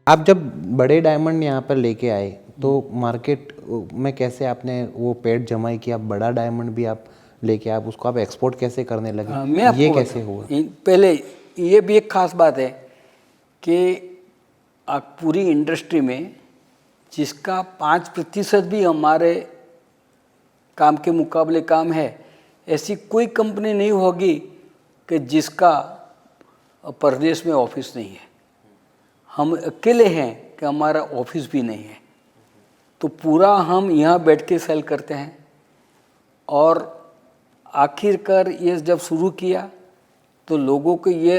आप जब बड़े डायमंड यहाँ पर लेके आए तो मार्केट में कैसे आपने वो पेड़ जमाई कि आप बड़ा डायमंड भी आप लेके आप उसको आप एक्सपोर्ट कैसे करने लगे? मैं आपको ये कैसे बताऊं, हुआ? पहले ये भी एक खास बात है कि पूरी इंडस्ट्री में जिसका 5% भी हमारे काम के मुकाबले काम है, ऐसी कोई कंपनी नहीं होगी कि जिसका प्रदेश में ऑफिस नहीं है। हम अकेले हैं कि हमारा ऑफिस भी नहीं है, तो पूरा हम यहाँ बैठ के सेल करते हैं। और आखिरकार ये जब शुरू किया तो लोगों को ये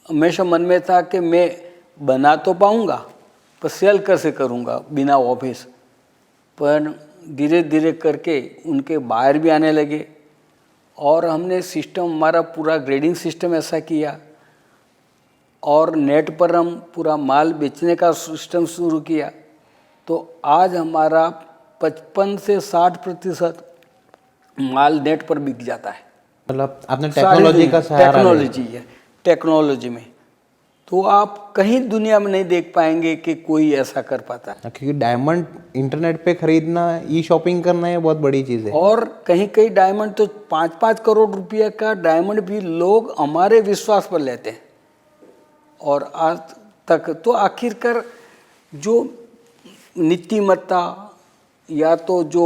हमेशा मन में था कि मैं बना तो पाऊँगा पर सेल कैसे करूँगा बिना ऑफिस। पर धीरे धीरे करके उनके बाहर भी आने लगे और हमने सिस्टम, हमारा पूरा ग्रेडिंग सिस्टम ऐसा किया और नेट पर हम पूरा माल बेचने का सिस्टम शुरू किया। तो आज हमारा 55 से 60% माल नेट पर बिक जाता है। मतलब आपने टेक्नोलॉजी का सहारा लिया। टेक्नोलॉजी है, टेक्नोलॉजी में तो आप कहीं दुनिया में नहीं देख पाएंगे कि कोई ऐसा कर पाता है। क्योंकि डायमंड इंटरनेट पे खरीदना, ई शॉपिंग करना ये बहुत बड़ी चीज़ है। और कहीं कहीं डायमंड तो 5-5 करोड़ रुपये का डायमंड भी लोग हमारे विश्वास पर लेते हैं। और आज तक तो आखिरकार जो नीतिमत्ता या तो जो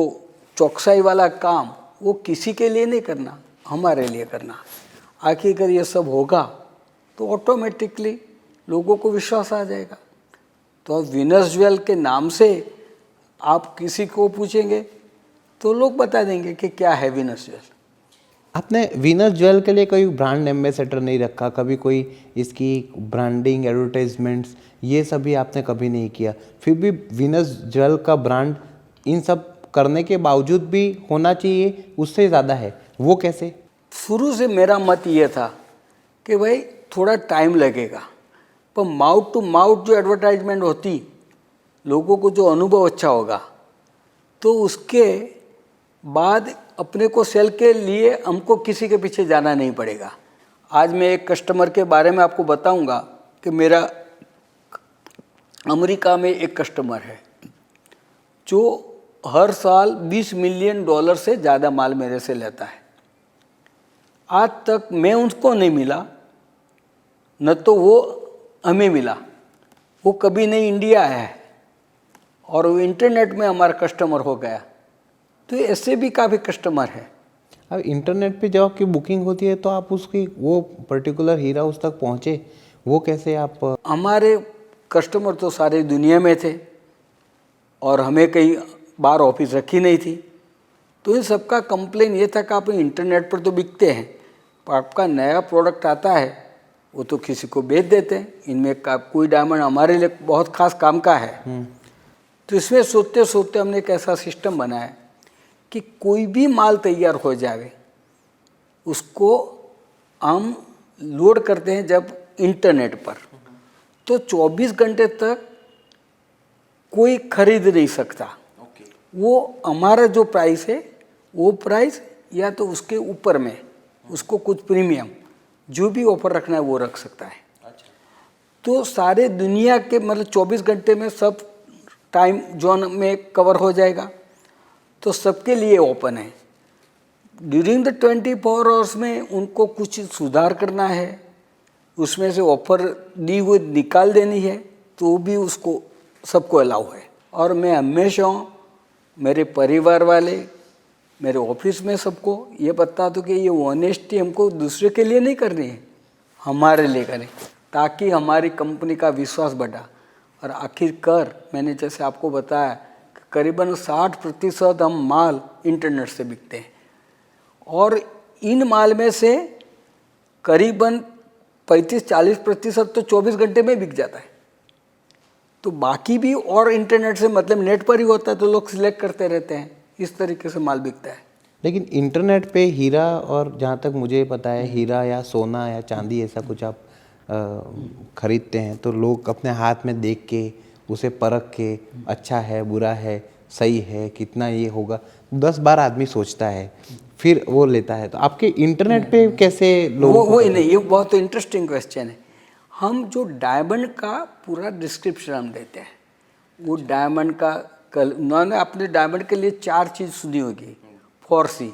चौकसाई वाला काम वो किसी के लिए नहीं करना, हमारे लिए करना। आखिरकार ये सब होगा तो ऑटोमेटिकली लोगों को विश्वास आ जाएगा। तो अब विनर्स ज्वेल के नाम से आप किसी को पूछेंगे तो लोग बता देंगे कि क्या है विनर्स ज्वेल। आपने वीनस ज्वेल के लिए कोई ब्रांड एम्बेसडर नहीं रखा, कभी कोई इसकी ब्रांडिंग, एडवर्टाइजमेंट्स ये सभी आपने कभी नहीं किया, फिर भी वीनस ज्वेल का ब्रांड इन सब करने के बावजूद भी होना चाहिए उससे ज़्यादा है, वो कैसे? शुरू से मेरा मत ये था कि भाई थोड़ा टाइम लगेगा, पर माउथ टू माउथ जो एडवर्टाइजमेंट होती, लोगों को जो अनुभव अच्छा होगा, तो उसके बाद अपने को सेल के लिए हमको किसी के पीछे जाना नहीं पड़ेगा। आज मैं एक कस्टमर के बारे में आपको बताऊंगा कि मेरा अमेरिका में एक कस्टमर है जो हर साल $20 मिलियन से ज़्यादा माल मेरे से लेता है। आज तक मैं उसको नहीं मिला, न तो वो हमें मिला। वो कभी नहीं इंडिया आया है और वो इंटरनेट में हमारा कस्टमर हो गया। तो ऐसे भी काफ़ी कस्टमर हैं। अब इंटरनेट पे जब आपकी बुकिंग होती है तो आप उसकी वो पर्टिकुलर हीरा उस तक पहुँचे, वो कैसे आप? हमारे कस्टमर तो सारी दुनिया में थे और हमें कहीं बाहर ऑफिस रखी नहीं थी। तो इन सबका कंप्लेन ये था कि आप इंटरनेट पर तो बिकते हैं, पर आपका नया प्रोडक्ट आता है वो तो किसी को बेच देते हैं। इनमें कोई डायमंड हमारे लिए बहुत खास काम का है। तो इसमें सोचते सोचते हमने एक ऐसा सिस्टम बनाया कि कोई भी माल तैयार हो जाए उसको हम लोड करते हैं जब इंटरनेट पर, तो 24 घंटे तक कोई खरीद नहीं सकता। वो हमारा जो प्राइस है वो प्राइस या तो उसके ऊपर में उसको कुछ प्रीमियम जो भी ऑफर रखना है वो रख सकता है। तो सारे दुनिया के मतलब 24 घंटे में सब टाइम जोन में कवर हो जाएगा, तो सबके लिए ओपन है। ड्यूरिंग द 24 आवर्स में उनको कुछ सुधार करना है, उसमें से ऑफर दी हुई निकाल देनी है, तो भी उसको सबको अलाउ है। और मैं हमेशा मेरे परिवार वाले, मेरे ऑफिस में सबको ये बता दूँ कि ये ऑनेस्टी हमको दूसरे के लिए नहीं करनी है, हमारे लिए करें, ताकि हमारी कंपनी का विश्वास बढ़ा। और आखिरकार मैंने जैसे आपको बताया कि करीबन 60% हम माल इंटरनेट से बिकते हैं और इन माल में से करीबन 35-40% तो 24 घंटे में बिक जाता है। तो बाकी भी और इंटरनेट से मतलब नेट पर ही होता है, तो लोग सिलेक्ट करते रहते हैं। इस तरीके से माल बिकता है। लेकिन इंटरनेट पे हीरा, और जहाँ तक मुझे पता है हीरा या सोना या चांदी ऐसा कुछ आप खरीदते हैं तो लोग अपने हाथ में देख के उसे परख के अच्छा है, बुरा है, सही है, कितना ये होगा, 10 बार आदमी सोचता है फिर वो लेता है। तो आपके इंटरनेट पे कैसे लोग? वो नहीं, ये बहुत इंटरेस्टिंग क्वेश्चन है। हम जो डायमंड का पूरा डिस्क्रिप्शन हम देते हैं, वो डायमंड का उन्होंने अपने डायमंड के लिए 4 चीज़ सुनी होगी, 4C,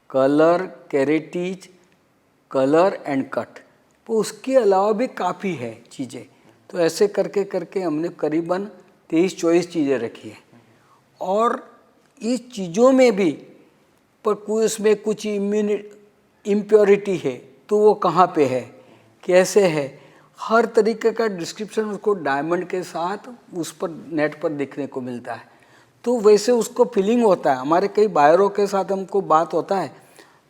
colour, carats, colour and cut. तो उसके अलावा भी काफ़ी है चीज़ें। तो ऐसे करके करके हमने करीबन 23-24 चीज़ें रखी है। और इस चीज़ों में भी पर कोई उसमें कुछ इम्प्योरिटी है तो वो कहाँ पे है, कैसे है, हर तरीके का डिस्क्रिप्शन उसको डायमंड के साथ उस पर नेट पर देखने को मिलता है। तो वैसे उसको फीलिंग होता है। हमारे कई बायरों के साथ हमको बात होता है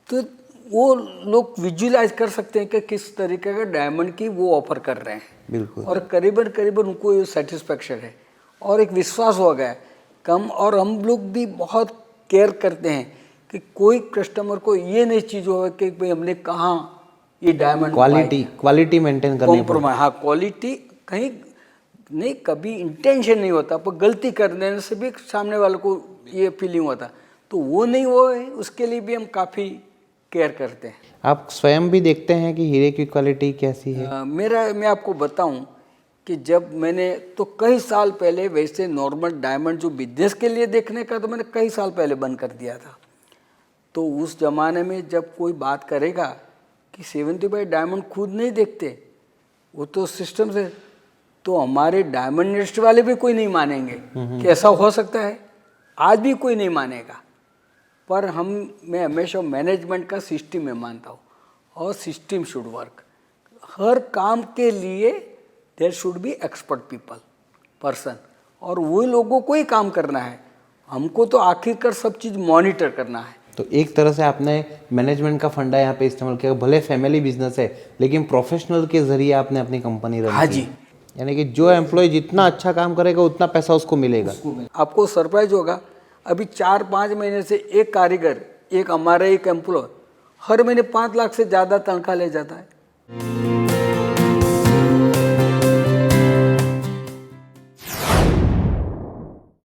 तो वो लोग विजुलाइज कर सकते हैं कि किस तरीके का डायमंड की वो ऑफर कर रहे हैं। बिल्कुल। और करीबन करीबन उनको ये सेटिस्फेक्शन है और एक विश्वास हो गया है कम। और हम लोग भी बहुत केयर करते हैं कि कोई कस्टमर को ये नहीं चीज़ हो कि भाई हमने कहाँ ये डायमंड क्वालिटी मेंटेन करनी कॉम्प्रोमाइज। हाँ, क्वालिटी कहीं नहीं, कभी इंटेंशन नहीं होता, पर गलती कर देने से भी सामने वाले को ये फीलिंग होता, तो वो नहीं हो है, उसके लिए भी हम काफ़ी केयर करते हैं। आप स्वयं भी देखते हैं कि हीरे की क्वालिटी कैसी है? मैं आपको बताऊं कि जब मैंने तो कई साल पहले वैसे नॉर्मल डायमंड जो बिजनेस के लिए देखने का तो मैंने कई साल पहले बंद कर दिया था। तो उस ज़माने में जब कोई बात करेगा कि 75 डायमंड खुद नहीं देखते, वो तो सिस्टम से, तो हमारे डायमंड इंडस्ट्री वाले भी कोई नहीं मानेंगे कि ऐसा हो सकता है। आज भी कोई नहीं मानेगा। पर मैं हमेशा मैनेजमेंट का सिस्टम में मानता हूँ और सिस्टम शुड वर्क। हर काम के लिए there should be expert person, और वही लोगों को ही काम करना है। हमको तो आखिरकार सब चीज़ मॉनिटर करना है। तो एक तरह से आपने मैनेजमेंट का फंडा यहाँ पे इस्तेमाल किया। भले फैमिली बिजनेस है लेकिन प्रोफेशनल के जरिए आपने अपनी कंपनी रन की। हाँ जी। यानी कि जो एम्प्लॉय जितना अच्छा काम करेगा उतना पैसा उसको मिलेगा। आपको सरप्राइज होगा, अभी 4-5 महीने से एक कारीगर, एक हमारा एक एम्प्लॉय हर महीने 5 लाख से ज़्यादा तनख्वाह ले जाता है।